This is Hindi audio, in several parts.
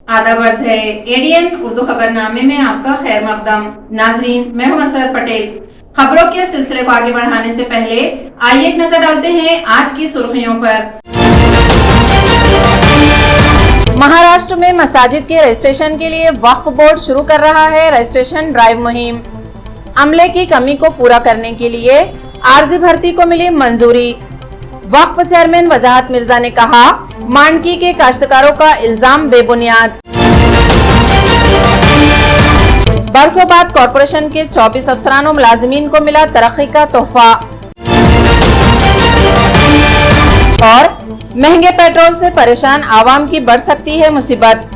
आदाब अर्ज़ है एडीएन उर्दू खबरनामे में आपका खैर मकदम। नाजरीन, मैं हूं मसरत पटेल। खबरों के सिलसिले को आगे बढ़ाने से पहले आइए एक नजर डालते हैं आज की सुर्खियों पर। महाराष्ट्र में मसाजिद के रजिस्ट्रेशन के लिए वक्फ बोर्ड शुरू कर रहा है रजिस्ट्रेशन ड्राइव मुहिम। अमले की कमी को पूरा करने के लिए आर्जी भर्ती को मिली मंजूरी। वक्फ चेयरमैन वजाहत मिर्जा ने कहा, मांडकी के काश्तकारों का इल्जाम बेबुनियाद। बरसों बाद कॉरपोरेशन के 24 अफसरान और मुलाजिमीन को मिला तरक्की का तोहफा। और महंगे पेट्रोल से परेशान आवाम की बढ़ सकती है मुसीबत।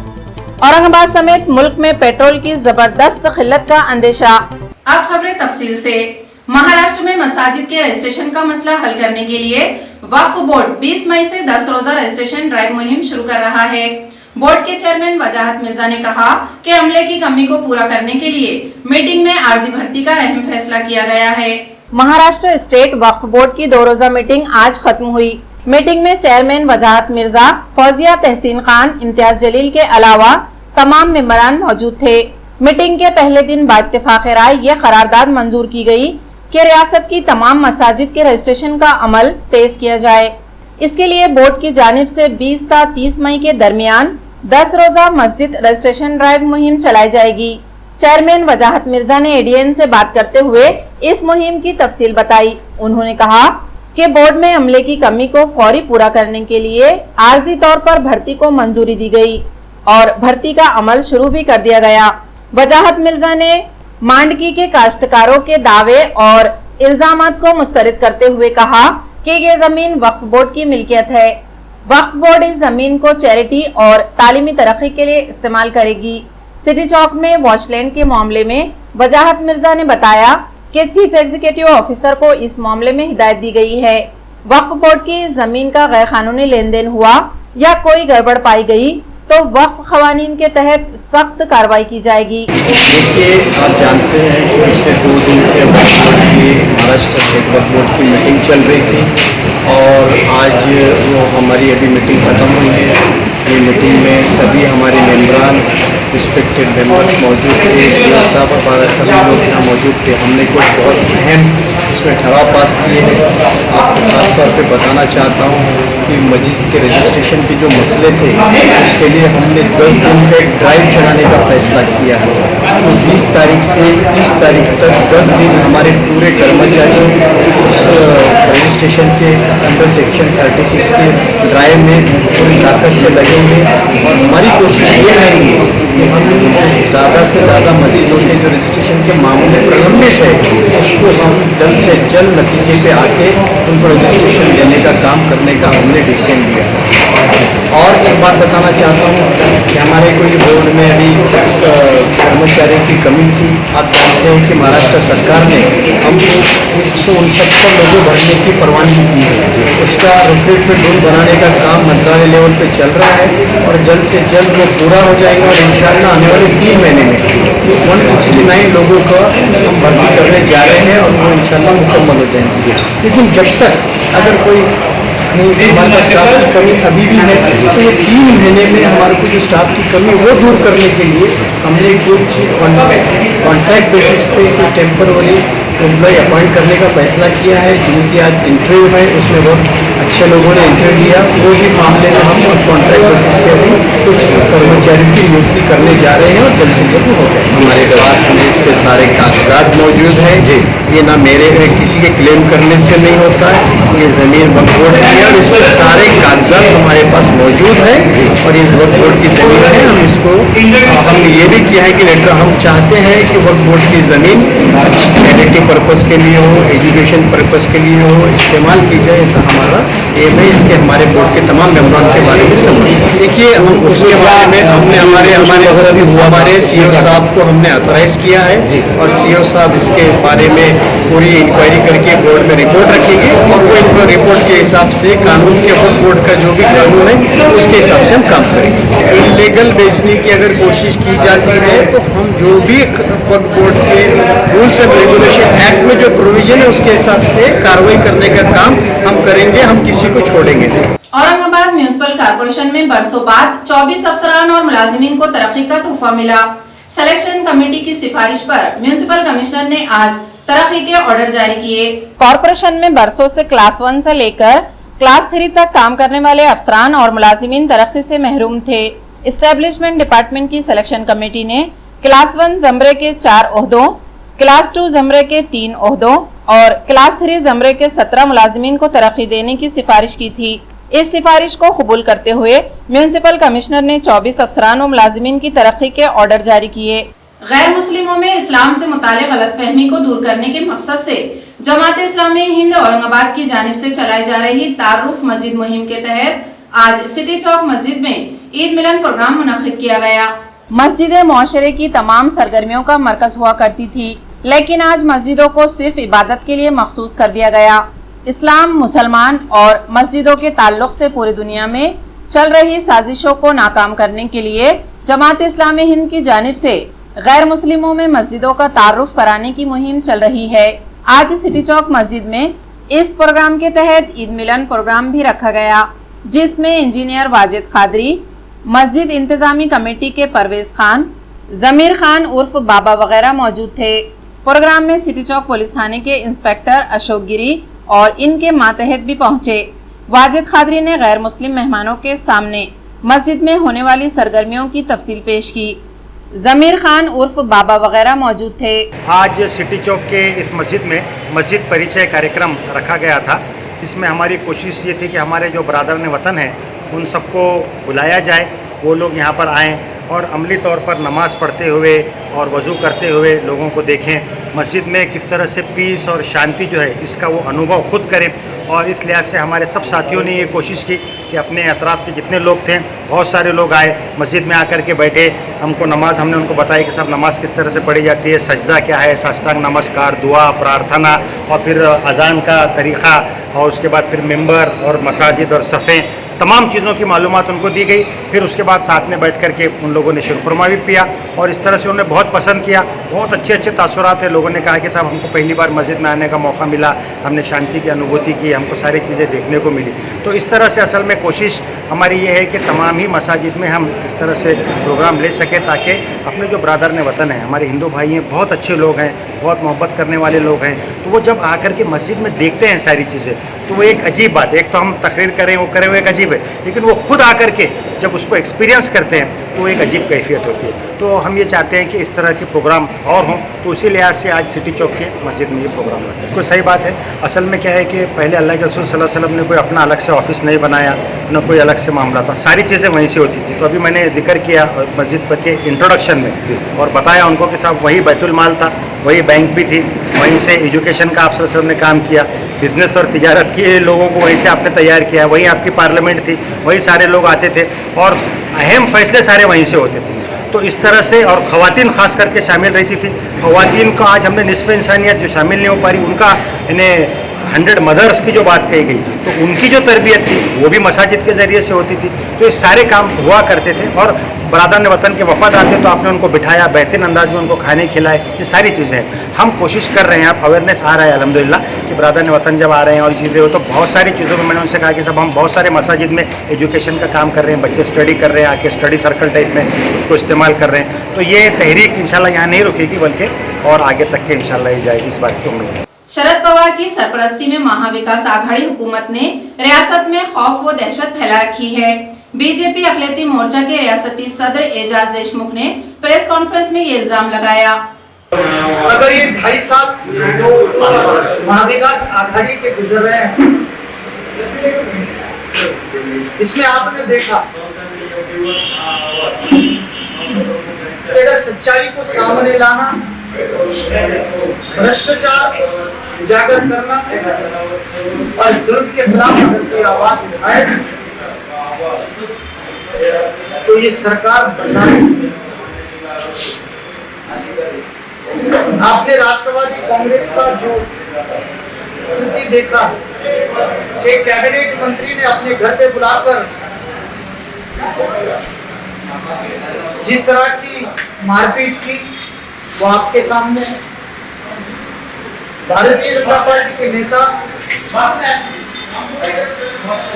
औरंगाबाद समेत मुल्क में पेट्रोल की जबरदस्त किल्लत का अंदेशा। अब खबरें तफसील से। महाराष्ट्र में मसाजिद के रजिस्ट्रेशन का मसला हल करने के लिए वक्फ बोर्ड 20 मई से 10 रोजा रजिस्ट्रेशन ड्राइव मुहिम शुरू कर रहा है। बोर्ड के चेयरमैन वजाहत मिर्जा ने कहा कि अमले की कमी को पूरा करने के लिए मीटिंग में आर्जी भर्ती का अहम फैसला किया गया है। महाराष्ट्र स्टेट वक्फ बोर्ड की 2 रोजा मीटिंग आज खत्म हुई। मीटिंग में चेयरमैन वजाहत मिर्जा, फौजिया तहसीन खान, इम्तियाज जलील के अलावा तमाम मेंबरान मौजूद थे। मीटिंग के पहले दिन बाइत्तेफाक राय ये करारदाद मंजूर की गई कि रियासत की तमाम मसाजिद के रजिस्ट्रेशन का अमल तेज किया जाए। इसके लिए बोर्ड की जानिब से 20 ता 30 मई के दरमियान 10 रोजा मस्जिद रजिस्ट्रेशन ड्राइव मुहिम चलाई जाएगी। चेयरमैन वजाहत मिर्जा ने एडीएन से बात करते हुए इस मुहिम की तफसील बताई। उन्होंने कहा कि बोर्ड में अमले की कमी को फौरी पूरा करने के लिए आर्जी तौर पर भर्ती को मंजूरी दी गई और भर्ती का अमल शुरू भी कर दिया गया। वजाहत मिर्जा ने मांडकी के काश्तकारों के दावे और इल्जामात को मुस्तरद करते हुए कहा कि ये जमीन वक्फ बोर्ड की मिल्कियत है। वक्फ बोर्ड इस जमीन को चैरिटी और तालीमी तरक्की के लिए इस्तेमाल करेगी। सिटी चौक में वॉचलैंड के मामले में वजाहत मिर्जा ने बताया कि चीफ एग्जीक्यूटिव ऑफिसर को इस मामले में हिदायत दी गई है। वक्फ बोर्ड की जमीन का गैर कानूनी लेन देन हुआ या कोई गड़बड़ पाई गई तो वक्फ कवानीन के तहत सख्त कार्रवाई की जाएगी। देखिए, आप जानते हैं कि पिछले 2 दिन से महाराष्ट्र स्टेट वक्फ बोर्ड की मीटिंग चल रही थी और आज वो हमारी अभी मीटिंग ख़त्म हुई है। ये मीटिंग में सभी हमारे मेंबरान, रिस्पेक्टेड मेंबर्स मौजूद थे। सीओ साहब और 12 सभी लोग यहाँ मौजूद थे। हमने कुछ बहुत अहम इसमें ठराव पास किए हैं। आपको खास तौर पे बताना चाहता हूँ कि मस्जिद के रजिस्ट्रेशन के जो मसले थे उसके लिए हमने 10 दिन का ड्राइव चलाने का फैसला किया है। तो 20 तारीख से 30 तारीख तक 10 दिन हमारे पूरे कर्मचारी उस रजिस्ट्रेशन के अंडर सेक्शन 36 के ड्राइव में पूरी ताकत से लगेंगे और हमारी कोशिश ये रहेगी कि हम ज़्यादा से ज़्यादा मस्जिदों के जो रजिस्ट्रेशन के मामले प्रलंबित है उसको हम जल्द से जल्द नतीजे पे आके उनको रजिस्ट्रेशन देने का काम करने का हमने डिसीजन लिया। और एक बात बताना चाहता हूँ कि हमारे कोई बोर्ड में अभी कर्मचारियों की कमी थी। आप जानते हैं कि महाराष्ट्र सरकार ने हमको 169 लोगों भरने की परवानगी दी है। उसका रिक्रूटमेंट रूल बनाने का काम मंत्रालय लेवल पे चल रहा है और जल्द से जल्द वो पूरा हो जाएगा और इंशाअल्लाह आने वाले 3 महीने में 169 लोगों का हम भर्ती करने जा रहे हैं और वो इंशाअल्लाह मुकम्मल हो जाएंगे। लेकिन जब तक अगर कोई हमारे पास स्टाफ की कमी अभी भी है तो ये 3 महीने में हमारे को जो स्टाफ की कमी वो दूर करने के लिए हमने कुछ कॉन्ट्रैक्ट बेसिस पे कुछ टेम्पररी एम्प्लॉय अपॉइंट करने का फैसला किया है, जिनकी आज इंटरव्यू है। उसमें बहुत अच्छे लोगों ने इंटरव्यू दिया। वो भी मामले में हम कॉन्ट्रैक्ट बेसिस पे भी कुछ कर्मचारियों की नियुक्ति करने जा रहे हैं और जल्द से जल्द हो जाए। हमारे पास में इसके सारे कागजात मौजूद हैं। ये ना मेरे किसी के क्लेम करने से नहीं होता है, ये ज़मीन वक्फ बोर्ड की है और इसके सारे कागजात हमारे पास मौजूद है और इस वक्फ बोर्ड की ज़मीन है। हम इसको हमने ये भी किया है कि लेटर हम चाहते हैं कि वक्फ बोर्ड की ज़मीन अच्छी चैरिटी पर्पज पर्पज़ के लिए हो, एजुकेशन पर्पज़ के लिए हो, इस्तेमाल की जाए, ऐसा हमारा एम है। इसके हमारे बोर्ड के तमाम मेम्बरों के बारे में समझ देखिए, हम उसके बारे में हमने हमारे सीओ साहब को हमने ऑथराइज किया है और सीओ साहब इसके बारे में पूरी इंक्वायरी करके बोर्ड में रिपोर्ट रखेंगे और वो इनको रिपोर्ट के हिसाब से कानून के ऊपर बोर्ड का जो भी कानून है उसके हिसाब से हम काम करेंगे। इलीगल बेचने की अगर कोशिश की जाती है तो हम जो भी वक्फ बोर्ड के रूल्स एंड रेगुलेशन एक्ट में जो प्रोविजन है उसके हिसाब से कार्रवाई करने का काम हम करेंगे, हम किसी को छोड़ेंगे नहीं। औरंगाबाद म्यूनिसिपल कॉर्पोरेशन में बरसों बाद 24 अफसरान और मुलाजिमीन को तरक्की का तोहफा मिला। सिलेक्शन कमेटी की सिफारिश पर म्यूनिसिपल कमिश्नर ने आज तरक्की के ऑर्डर जारी किए। कॉर्पोरेशन में बरसों से क्लास 1 से लेकर क्लास 3 तक काम करने वाले अफसरान और मुलाजिमीन तरक्की से महरूम थे। एस्टेब्लिशमेंट डिपार्टमेंट की सिलेक्शन कमेटी ने क्लास 1 जमरे के 4 ओहदों, क्लास 2 जमरे के 3 ओहदों और क्लास 3 जमरे के 17 मुलाजिमीन को तरक्की देने की सिफारिश की थी। इस सिफारिश को कबूल करते हुए म्यूनिसिपल कमिश्नर ने 24 अफसरान और मुलाजिमीन की तरक्की के ऑर्डर जारी किए। गैर मुस्लिमों में इस्लाम से मुताल्लिक़ गलतफहमी को दूर करने के मकसद से जमात इस्लामी हिंद औरंगाबाद की जानिब से चलाई जा रही तारुफ मस्जिद मुहिम के तहत आज सिटी चौक मस्जिद में ईद मिलन प्रोग्राम मुनक्किद किया गया। मस्जिद मुआशरे की तमाम सरगर्मियों का मरकज हुआ करती थी, लेकिन आज मस्जिदों को सिर्फ इबादत के लिए मखसूस कर दिया गया। इस्लाम, मुसलमान और मस्जिदों के ताल्लुक से पूरी दुनिया में चल रही साजिशों को नाकाम करने के लिए जमात इस्लामी हिंद की जानिब से गैर मुस्लिमों में मस्जिदों का तारुफ कराने की मुहिम चल रही है। आज सिटी चौक मस्जिद में इस प्रोग्राम के तहत ईद मिलन प्रोग्राम भी रखा गया, जिसमें इंजीनियर वाजिद खादरी, मस्जिद इंतजामी कमेटी के परवेज खान, जमीर खान उर्फ बाबा वगैरह मौजूद थे। प्रोग्राम में सिटी चौक पुलिस थाने के इंस्पेक्टर अशोक गिरी और इनके मातहत भी पहुंचे। वाजिद खादरी ने गैर मुस्लिम मेहमानों के सामने मस्जिद में होने वाली सरगर्मियों की तफसील पेश की। जमीर खान उर्फ बाबा वगैरह मौजूद थे। आज सिटी चौक के इस मस्जिद में मस्जिद परिचय कार्यक्रम रखा गया था। इसमें हमारी कोशिश ये थी कि हमारे जो बरादरान वतन हैं उन सबको बुलाया जाए, वो लोग यहाँ पर आएँ और अमली तौर पर नमाज़ पढ़ते हुए और वज़ू करते हुए लोगों को देखें। मस्जिद में किस तरह से पीस और शांति जो है इसका वो अनुभव खुद करें। और इस लिहाज से हमारे सब साथियों ने ये कोशिश की कि अपने अतराफ़ के जितने लोग थे, बहुत सारे लोग आए, मस्जिद में आकर के बैठे, हमको नमाज़ हमने उनको बताया कि सब नमाज़ किस तरह से पढ़ी जाती है, सजदा क्या है, साष्टांग नमस्कार, दुआ, प्रार्थना और फिर अज़ान का तरीक़ा और उसके बाद फिर मिंबर और मसाजिद और सफ़े, तमाम चीज़ों की मालूमात उनको दी गई। फिर उसके बाद साथ में बैठ कर के उन लोगों ने शीरखुरमा भी पिया और इस तरह से उन्होंने बहुत पसंद किया। बहुत अच्छे अच्छे तासुरात है। लोगों ने कहा कि साहब हमको पहली बार मस्जिद में आने का मौका मिला, हमने शांति की अनुभूति की, हमको सारी चीज़ें देखने को मिली। तो इस तरह से असल में कोशिश हमारी ये है कि तमाम ही मसाजिद में हम इस तरह से प्रोग्राम ले सकें ताकि अपने जो बरादरान वतन हैं, हमारे हिंदू भाई हैं, बहुत अच्छे लोग हैं, बहुत मोहब्बत करने वाले लोग हैं, तो वो जब आकर के मस्जिद में देखते हैं सारी चीज़ें तो वो एक अजीब बात है। एक तो हम तकरीर करें वो करें वो एक अजीब है, लेकिन वो खुद आकर के जब उसको एक्सपीरियंस करते हैं तो एक अजीब कैफियत होती है। तो हम ये चाहते हैं कि इस तरह के प्रोग्राम और हों, तो उसी लिहाज से आज सिटी चौक के मस्जिद में ये प्रोग्राम रखा है। कोई सही बात है। असल में क्या है कि पहले अल्लाह के रसूल सल्लल्लाहु अलैहि वसल्लम ने कोई अपना अलग से ऑफिस नहीं बनाया, न कोई अलग से मामला था, सारी चीज़ें वहीं से होती थी। तो अभी मैंने जिक्र किया मस्जिद पर के इंट्रोडक्शन में और बताया उनको कि साहब वही बैतुल माल था, वही बैंक भी थी, वहीं से एजुकेशन का आप सब ने काम किया, बिज़नेस और तिजारत के लोगों को वहीं से आपने तैयार किया, वहीं आपकी पार्लियामेंट थी, वहीं सारे लोग आते थे और अहम फैसले सारे वहीं से होते थे। तो इस तरह से और ख़वातीन ख़ास करके शामिल रहती थी। ख़वातीन को आज हमने निस्फ़ इंसानियत जो शामिल नहीं हो पा रही, उनका इन्हें 100 मदर्स की जो बात कही गई तो उनकी जो तरबियत थी वो भी मसाजिद के ज़रिए से होती थी। तो ये सारे काम हुआ करते थे और बरादरान वतन के वफद आते तो आपने उनको बिठाया, बेहतरीन अंदाज में उनको खाने खिलाए, ये सारी चीज़ें हैं। हम कोशिश कर रहे हैं, अब अवेयरनेस आ रहा है अल्हम्दुलिल्लाह कि बरादरान वतन जब आ रहे हैं और चीज़ें हो तो बहुत सारी चीज़ों में मैंने उनसे कहा कि सब हम बहुत सारे मसाजिद में एजुकेशन का काम कर रहे हैं, बच्चे स्टडी कर रहे हैं, आके स्टडी सर्कल टाइप में उसको इस्तेमाल कर रहे हैं। तो ये तहरीक इंशाल्लाह यहाँ नहीं रुकेगी बल्कि और आगे तक के इंशाल्लाह ये जाएगी, इस बात की उम्मीद है। शरद पवार की सरपरस्ती में महाविकास आघाड़ी हुकूमत ने रियासत में खौफ व दहशत फैला रखी है। बीजेपी अखिलेती मोर्चा के रियासती सदर एजाज देशमुख ने प्रेस कॉन्फ्रेंस में ये इल्जाम लगाया। अगर ये 2.5 साल महाविकास आघाड़ी के गुजर रहे हैं, इसमें आपने देखा अगर सच्चाई को सामने लाना भ्रष्टाचार को उजागर करना और जुल्म के खिलाफ अगर कोई आवाज उठाए तो ये सरकार बर्दाश्त। आपने राष्ट्रवादी कांग्रेस का जो कृति देखा, एक कैबिनेट मंत्री ने अपने घर पे बुलाकर जिस तरह की मारपीट की वो आपके सामने है। भारतीय जनता पार्टी के नेता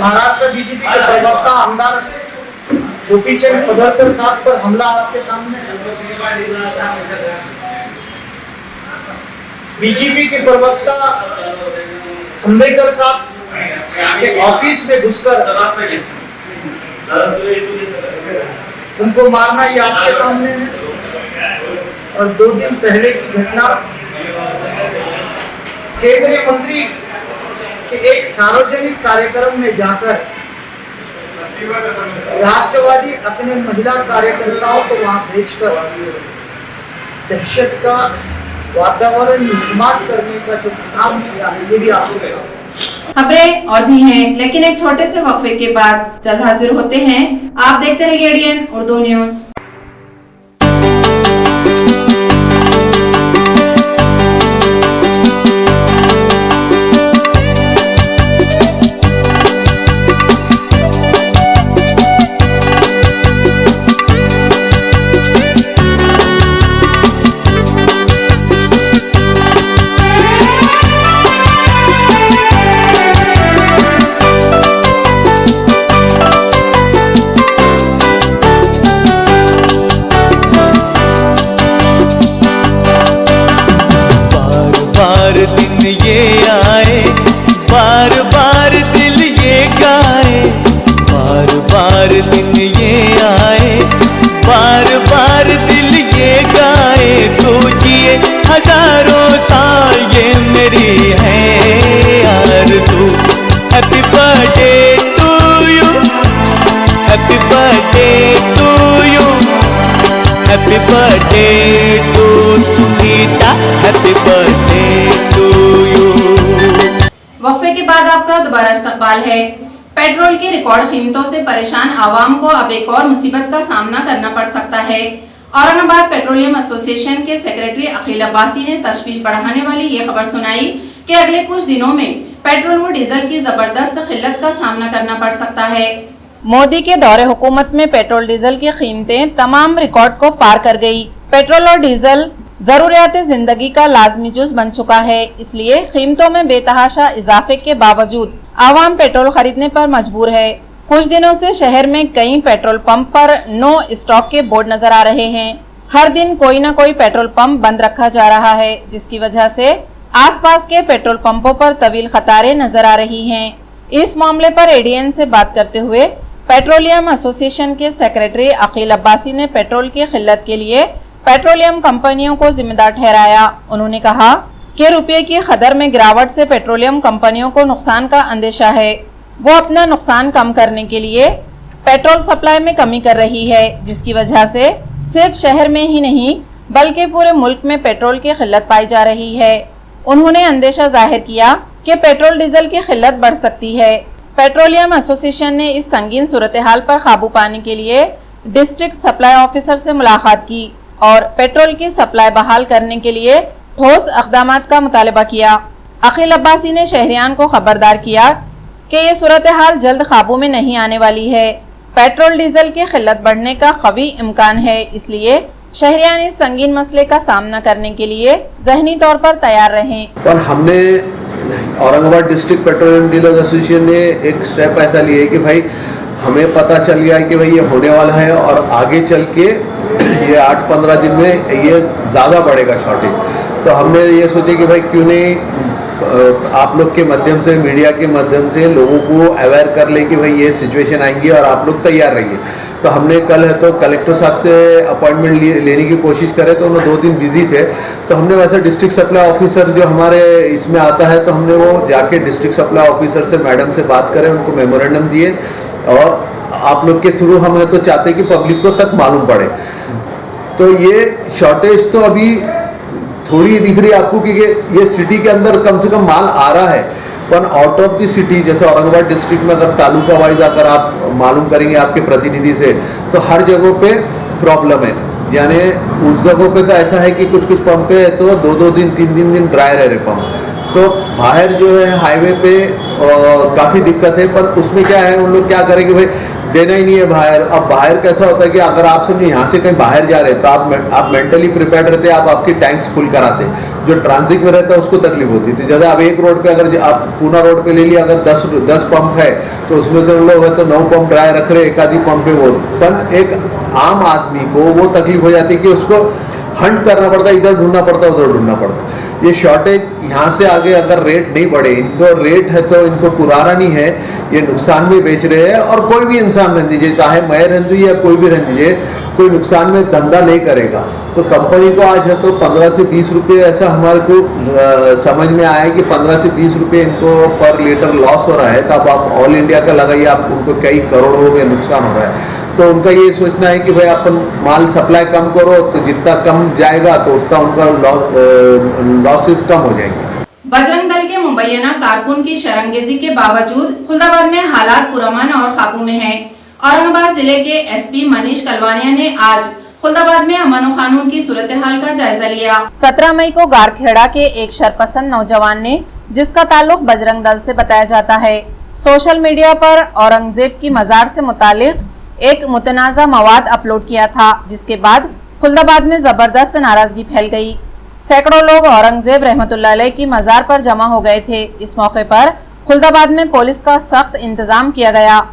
महाराष्ट्र बीजेपी के प्रवक्ता आमदार गोपीचंद पडळकर साहब पर हमला आपके सामने है। बीजेपी के प्रवक्ता अंबेडकर साहब के ऑफिस में घुसकर उनको मारना ये आपके सामने है। और 2 दिन पहले की घटना केंद्रीय मंत्री के एक सार्वजनिक कार्यक्रम में जाकर राष्ट्रवादी अपने महिला कार्यकर्ताओं को वहां भेजकर दहशत का वातावरण निर्माण करने का जो काम किया है ये भी आपके सामने। खबरें और भी हैं, लेकिन एक छोटे से वक्फे के बाद जल्द हाजिर होते हैं। आप देखते रहिए ADN उर्दू न्यूज। दिन ये आए, बार बार दिल ये गाए, बार बार दिन ये आए, बार बार दिल ये गाए, तू जिए हजारों साल ये मेरी है आरज़ू। Happy birthday to you, happy birthday to you, happy birthday to Sunita, happy birthday to you. वक्फे के बाद आपका दोबारा इस्तकबाल है। पेट्रोल की रिकॉर्ड कीमतों से परेशान आवाम को अब एक और मुसीबत का सामना करना पड़ सकता है। औरंगाबाद पेट्रोलियम एसोसिएशन के सेक्रेटरी अकील अब्बासी ने तशवीश बढ़ाने वाली ये खबर सुनाई कि अगले कुछ दिनों में पेट्रोल व डीजल की जबरदस्त किल्लत का सामना करना पड़ सकता है। मोदी के दौरे हुकूमत में पेट्रोल डीजल की कीमतें तमाम रिकॉर्ड को पार कर गई। पेट्रोल और डीजल जरूरियात जिंदगी का लाजमी जुज बन चुका है, इसलिए कीमतों में बेतहाशा इजाफे के बावजूद आवाम पेट्रोल खरीदने पर मजबूर है। कुछ दिनों से शहर में कई पेट्रोल पंप पर नो स्टॉक के बोर्ड नजर आ रहे हैं। हर दिन कोई न कोई पेट्रोल पंप बंद रखा जा रहा है, जिसकी वजह से आसपास के पेट्रोल पंपों पर तवील कतारें नजर आ रही हैं। इस मामले पर ADN से बात करते हुए पेट्रोलियम एसोसिएशन के सेक्रेटरी अकील अब्बासी ने पेट्रोल की किल्लत के लिए पेट्रोलियम कंपनियों को जिम्मेदार ठहराया। उन्होंने कहा कि रुपये की कदर में गिरावट से पेट्रोलियम कंपनियों को नुकसान का अंदेशा है। वो अपना नुकसान कम करने के लिए पेट्रोल सप्लाई में कमी कर रही है, जिसकी वजह से सिर्फ शहर में ही नहीं बल्कि पूरे मुल्क में पेट्रोल की किल्लत पाई जा रही है। उन्होंने अंदेशा जाहिर किया कि पेट्रोल डीजल की किल्लत बढ़ सकती है। पेट्रोलियम एसोसिएशन ने इस संगीन सूरत हाल पर काबू पाने के लिए डिस्ट्रिक्ट सप्लाई ऑफिसर से मुलाकात की और पेट्रोल की सप्लाई बहाल करने के लिए ठोस इक़दाम का मुतालबा किया। अकील अब्बासी ने शहरियान को खबरदार किया कि ये सूरत हाल जल्द काबू में नहीं आने वाली है। पेट्रोल डीजल की किल्लत बढ़ने का कवी इम्कान है, इसलिए शहरियान इस संगीन मसले का सामना करने के लिए ज़हनी तौर पर तैयार रहें। और हमने Aurangabad district petroleum dealers association ने एक स्टेप ऐसा लिया है कि भाई हमें पता चल गया है कि भाई ये होने वाला है और आगे चल के ये 8-15 दिन में ये ज़्यादा बढ़ेगा शॉर्टेज। तो हमने ये सोचा कि भाई क्यों नहीं आप लोग के माध्यम से, मीडिया के माध्यम से लोगों को अवेयर कर ले कि भाई ये सिचुएशन आएंगी और आप लोग तैयार रहिए। तो हमने कल है तो कलेक्टर साहब से अपॉइंटमेंट लेने की कोशिश करे, तो उन्होंने 2 दिन बिजी थे। तो हमने वैसे डिस्ट्रिक्ट सप्लाई ऑफिसर जो हमारे इसमें आता है, तो हमने वो जाके डिस्ट्रिक्ट सप्लाई ऑफिसर से मैडम से बात करें, उनको मेमोरेंडम दिए और आप लोग के थ्रू हम है तो चाहते कि पब्लिक को तक मालूम पड़े। तो ये शॉर्टेज तो अभी थोड़ी दिख रही है आपको कि ये सिटी के अंदर कम से कम माल आ रहा है, पर आउट ऑफ द सिटी जैसे औरंगाबाद डिस्ट्रिक्ट में अगर तालुका वाइज अगर आप मालूम करेंगे आपके प्रतिनिधि से, तो हर जगह पे प्रॉब्लम है। यानी उस जगहों पे तो ऐसा है कि कुछ कुछ पंप पे तो 2-2 दिन 3-3 दिन ड्राई रह रहे पंप, तो बाहर जो है हाईवे पे काफ़ी दिक्कत है। पर उसमें क्या है, उन लोग क्या करेंगे भाई, देना ही नहीं है बाहर। अब बाहर कैसा होता है कि अगर आप समझे यहाँ से कहीं बाहर जा रहे हैं तो आप मेंटली प्रिपेयर्ड रहते हैं, आप आपकी टैंक्स फुल कराते। जो ट्रांजिट में रहता है उसको तकलीफ होती थी। जैसे आप एक रोड पे अगर आप पूना रोड पे ले लिया, अगर 10 पंप है तो उसमें से उन लोग है तो 9 पंप ड्राई रख रहे, एक आधी पंप पे वो। पर एक आम आदमी को वो तकलीफ हो जाती है कि उसको हंट करना पड़ता है, इधर ढूंढना पड़ता है उधर ढूंढना पड़ता है। ये शॉर्टेज यहाँ से आगे अगर रेट नहीं बढ़े, इनको रेट है तो इनको पुराना नहीं है, ये नुकसान में बेच रहे हैं। और कोई भी इंसान रहने दीजिए, चाहे मैं रहने दीजिए या कोई भी रहने दीजिए, कोई नुकसान में धंधा नहीं करेगा। तो कंपनी को आज है तो 15 से 20 रुपये ऐसा हमारे को समझ में आया कि 15 से 20 रुपये इनको पर लीटर लॉस हो रहा है। तो अब आप ऑल इंडिया का लगाइए, आप उनको कई करोड़ों में नुकसान हो रहा है। तो उनका ये सोचना है कि भाई अपन माल सप्लाई कम करो, तो जितना कम जाएगा तो उतना उनका लॉसेस कम हो जाएंगे। बजरंग दल के मुबैना कारकुन की शरंगेजी के बावजूद खुलदाबाद में हालात पुरअमन और काबू में हैं। औरंगाबाद जिले के एसपी मनीष कलवानिया ने आज खुलदाबाद में अमन और कानून की सूरत हाल का जायजा लिया। 17 मई को गारखेड़ा के एक शरपसंद नौजवान ने, जिसका ताल्लुक बजरंग दल से बताया जाता है, सोशल मीडिया पर औरंगजेब की मजार से मुतालिक एक मुतनाज़ा मवाद अपलोड किया था, जिसके बाद खुलदाबाद में जबरदस्त नाराजगी फैल गई। सैकड़ों लोग औरंगजेब रहमतुल्लाह अलैह की मजार पर जमा हो गए थे। इस मौके पर खुलदाबाद में पुलिस का सख्त इंतजाम किया गया।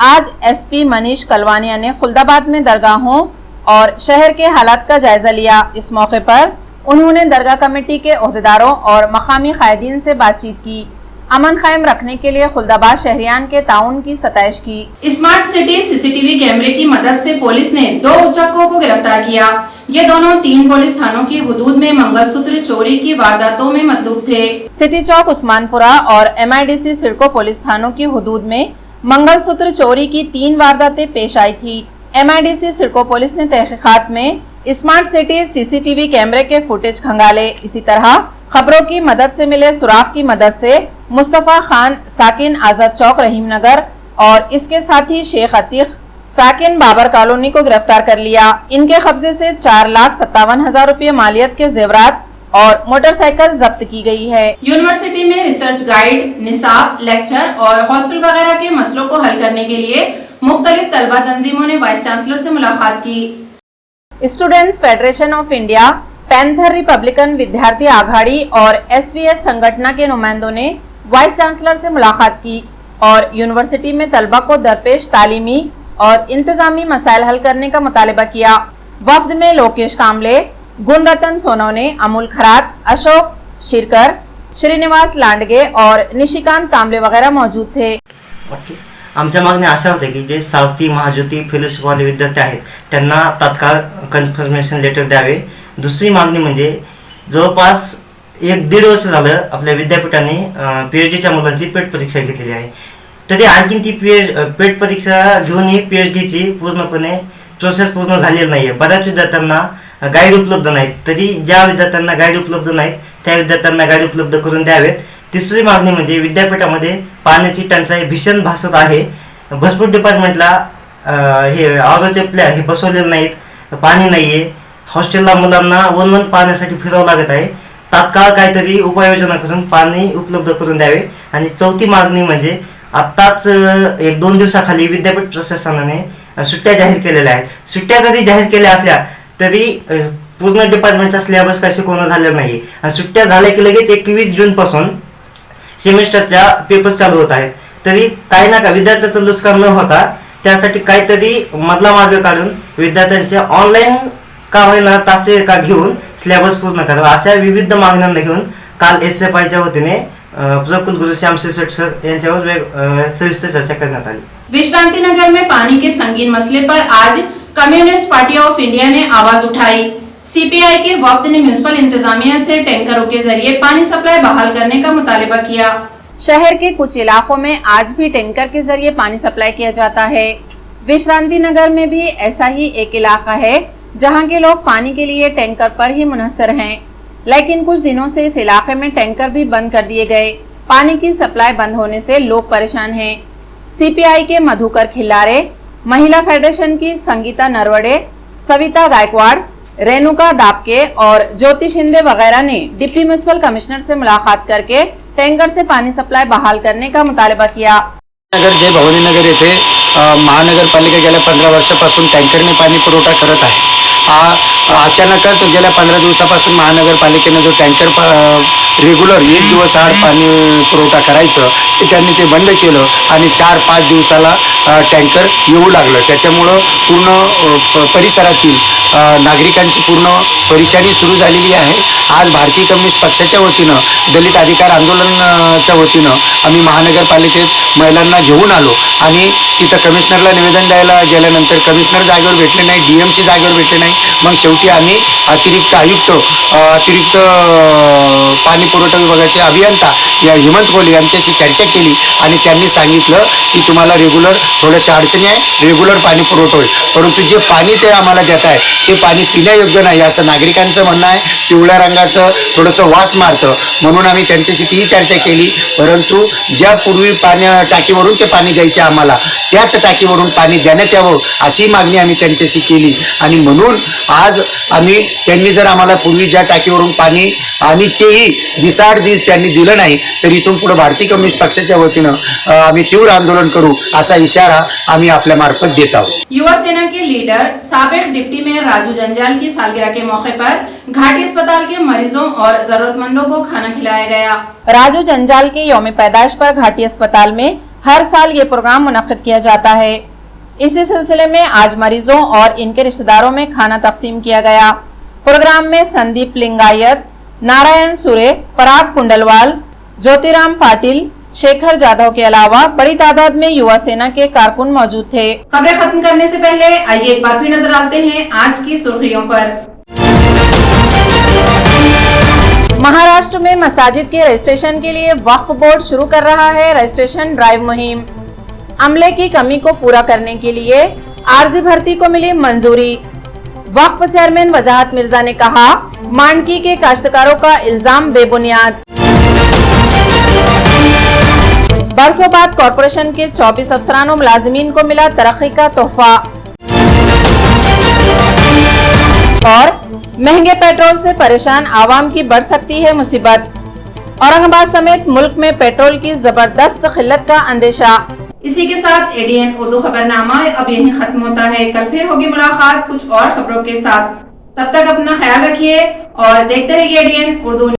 आज एसपी मनीष कलवानिया ने खुलदाबाद में दरगाहों और शहर के हालात का जायजा लिया। इस मौके पर उन्होंने दरगाह कमेटी के ओहदेदारों और मकामी कायदीन से बातचीत की। अमन कायम रखने के लिए खुलदाबाद शहरियान के ताउन की सताइश की। स्मार्ट सिटी सीसीटीवी कैमरे की मदद से पुलिस ने 2 उचक्कों को गिरफ्तार किया। ये दोनों 3 पुलिस थानों की हुदूद में मंगलसूत्र चोरी की वारदातों में मतलूब थे। सिटी चौक, उस्मानपुरा और MIDC सिडको पुलिस थानों की हुदूद में मंगलसूत्र चोरी की 3 वारदातें पेश आई थी। MIDC सिडको पुलिस ने तहकीकात में स्मार्ट सिटी CCTV कैमरे के फुटेज खंगाले। इसी तरह खबरों की मदद से मिले सुराग की मदद से मुस्तफा खान साकिन आजाद चौक रहीम नगर और इसके साथी शेख अतीक साकिन बाबर कॉलोनी को गिरफ्तार कर लिया। इनके कब्जे से 4,57,000 रुपये मालियत के जेवरात और मोटरसाइकिल जब्त की गई है। यूनिवर्सिटी में रिसर्च गाइड, निसाब, लेक्चर और हॉस्टल वगैरह के मसलों को हल करने के लिए मुख्तलिफ तलबा तंजीमों ने वाइस चांसलर से मुलाकात की। Students federation of India, panther Republican विद्यार्थी आघाड़ी और SVS संगठन के नुमाइंदों ने वाइस चांसलर से मुलाकात की और यूनिवर्सिटी में तलबा को दरपेश तालीमी और इंतजामी मसाइल हल करने का मुतालबा किया। वफ्द में लोकेश कामले, गुणरतन सोनवने, अमूल खरात, अशोक शिरकर, श्रीनिवास लांडगे और निशिकांत कामले वगैरह मौजूद थे। आमच्या मागण्या अशा होत्या की जे सावती, महाज्योती फेलोशिपवाले विद्यार्थी आहेत त्यांना तात्काळ कन्फर्मेशन लेटर द्यावे। दुसरी मागणी म्हणजे जवळपास 1-1.5 वर्ष झालं आपल्या विद्यापीठाने PhDच्या मुलांची पेट परीक्षा घेतलेली आहे, तरी आणखीन ती पेट परीक्षा घेऊनही PhDची पूर्णपणे प्रोसेस पूर्ण झालेली नाही आहे। बऱ्याच विद्यार्थ्यांना गाईड उपलब्ध नाहीत, तरी ज्या विद्यार्थ्यांना गाईड उपलब्ध नाहीत त्या विद्यार्थ्यांना गाईड उपलब्ध करून द्यावेत। तिसरी मागणी म्हणजे विद्यापीठामध्ये पाण्याची टंचाई भीषण भासत आहे। भरपूर डिपार्टमेंटला हे आरोचे प्लॅन हे बसवलेले नाहीत, पाणी नाही आहे, हॉस्टेलला मुलांना वन पाण्यासाठी फिरावं लागत आहे। तात्काळ काहीतरी उपाययोजना करून पाणी उपलब्ध करून द्यावे। आणि चौथी मागणी म्हणजे आत्ताच 1-2 दिवसाखाली विद्यापीठ प्रशासनाने सुट्ट्या जाहीर केलेल्या आहेत। सुट्ट्या जरी जाहीर केल्या असल्या तरी पूर्ण डिपार्टमेंटचा सिलेबस काही शिकवणं झालेलं नाही आणि सुट्ट्या झाल्या की लगेच 21 जून पासून सेमिस्टरच्या पेपर चालू होत आहेत। तरी काही ना काही विद्यार्थ्यांचं नुकसान न होता त्यासाठी काहीतरी मधला मार्ग काढून विद्यार्थ्यांच्या ऑनलाईन का होईना तासे का घेऊन सिलेबस पूर्ण करावा, अशा विविध मागण्यांना घेऊन काल SFIच्या वतीने प्रकुलगुरू श्यामसी सेठ सर यांच्यावर सविस्तर चर्चा करण्यात आली। विश्रांति नगर में पानी के संगीन मसले पर आज कम्युनिस्ट पार्टी ऑफ इंडिया ने आवाज उठाई। CPI के वफ्द ने म्युनिसिपल इंतजामिया से टैंकरों के जरिए पानी सप्लाई बहाल करने का मुतालबा किया। शहर के कुछ इलाकों में आज भी टैंकर के जरिए पानी सप्लाई किया जाता है। विश्रांति नगर में भी ऐसा ही एक इलाका है जहां के लोग पानी के लिए टैंकर पर ही मुनहसर हैं। लेकिन कुछ दिनों से इस इलाके में टैंकर भी बंद कर दिए गए। पानी की सप्लाई बंद होने से लोग परेशान हैं। सीपीआई के मधुकर खिल्लारे, महिला फेडरेशन की संगीता नरवड़े, सविता गायकवाड़, रेणुका दापके और ज्योति शिंदे वगैरह ने डिप्टी म्युनिसिपल कमिश्नर से मुलाकात करके टैंकर से पानी सप्लाई बहाल करने का मुतालबा किया। नगर जे भवानीनगर येथे महानगरपालिका गेल्या 15 वर्षापासून टँकरने पाणी पुरवठा करत आहे। अचानकच गेल्या 15 दिवसापासून महानगरपालिकेने जो टँकर रेग्युलर 1 दिवस आड पाणी पुरवठा करायचं त्यांनी ते बंद केलं आणि 4-5 दिवसाला टँकर येऊ लागलं। त्याच्यामुळं पूर्ण परिसरातील नागरिकांची पूर्ण परेशानी सुरू झालेली आहे। आज भारतीय कम्युनिस्ट पक्षाच्या वतीनं दलित अधिकार आंदोलनाच्या वतीनं आम्ही महानगरपालिकेत महिलांना घेऊन आलो आणि तिथं कमिशनरला निवेदन द्यायला गेल्यानंतर कमिशनर जागेवर भेटले नाही, डीएमसी जागेवर भेटले नाही। मग शेवटी आम्ही अतिरिक्त आयुक्त पाणी पुरवठा विभागाचे अभियंता या हेमंत कोहली यांच्याशी चर्चा केली आणि त्यांनी सांगितलं की तुम्हाला रेग्युलर थोड्याशा अडचणी आहे, रेग्युलर पाणी पुरवठा होईल, परंतु जे पाणी ते आम्हाला देत आहे ते पाणी पिण्यायोग्य नाही असं नागरिकांचं म्हणणं आहे। पिवळ्या रंगाचं थोडंसं वास मारतं म्हणून आम्ही त्यांच्याशी तीही चर्चा केली, परंतु ज्या पूर्वी टाकीवरून ते पाणी द्यायचे आम्हाला त्याच टाकीवरून पाणी देण्यात यावं अशी मागणी आम्ही त्यांच्याशी केली आणि म्हणून आज आम्ही त्यांनी जर आम्हाला पूर्वी ज्या टाकीवरून पाणी आणि तेही दिसाड दिस त्यांनी दिलं नाही तर इथून पुढे भारतीय कम्युनिस्ट पक्षाच्या वतीनं आम्ही तीव्र आंदोलन करू असा इशारा आम्ही आपल्या मार्फत देत आहोत। युवा सेना के लीडर साबिक डिप्टी मेयर राजू जंजाल की सालगिरह के मौके पर घाटी अस्पताल के मरीजों और जरूरतमंदों को खाना खिलाया गया। राजू जंजाल की यौम पैदाइश पर घाटी अस्पताल में हर साल ये प्रोग्राम मुनक्किद किया जाता है। इसी सिलसिले में आज मरीजों और इनके रिश्तेदारों में खाना तकसीम किया गया। प्रोग्राम में संदीप लिंगायत, नारायण सुरे, पराग कुंडलवाल, ज्योतिराम पाटिल, शेखर जाधव के अलावा बड़ी तादाद में युवा सेना के कारकुन मौजूद थे। खबरें खत्म करने से पहले आइए एक बार फिर नजर डालते हैं आज की सुर्खियों पर। महाराष्ट्र में मसाजिद के रजिस्ट्रेशन के लिए वक्फ बोर्ड शुरू कर रहा है रजिस्ट्रेशन ड्राइव मुहिम। अमले की कमी को पूरा करने के लिए आर्जी भर्ती को मिली मंजूरी। वक्फ चेयरमैन वजाहत मिर्जा ने कहा, मांडकी के काश्तकारों का इल्जाम बेबुनियाद। बरसों बाद कॉरपोरेशन के 24 अफसरान और मुलाजिमीन को मिला तरक्की का तोहफा। और महंगे पेट्रोल से परेशान आवाम की बढ़ सकती है मुसीबत। औरंगाबाद समेत मुल्क में पेट्रोल की जबरदस्त किल्लत का अंदेशा। इसी के साथ एडीएन उर्दू खबरनामा अब यहीं खत्म होता है। कल फिर होगी मुलाकात कुछ और खबरों के साथ। तब तक अपना ख्याल रखिए और देखते रहिए एडीएन उर्दू।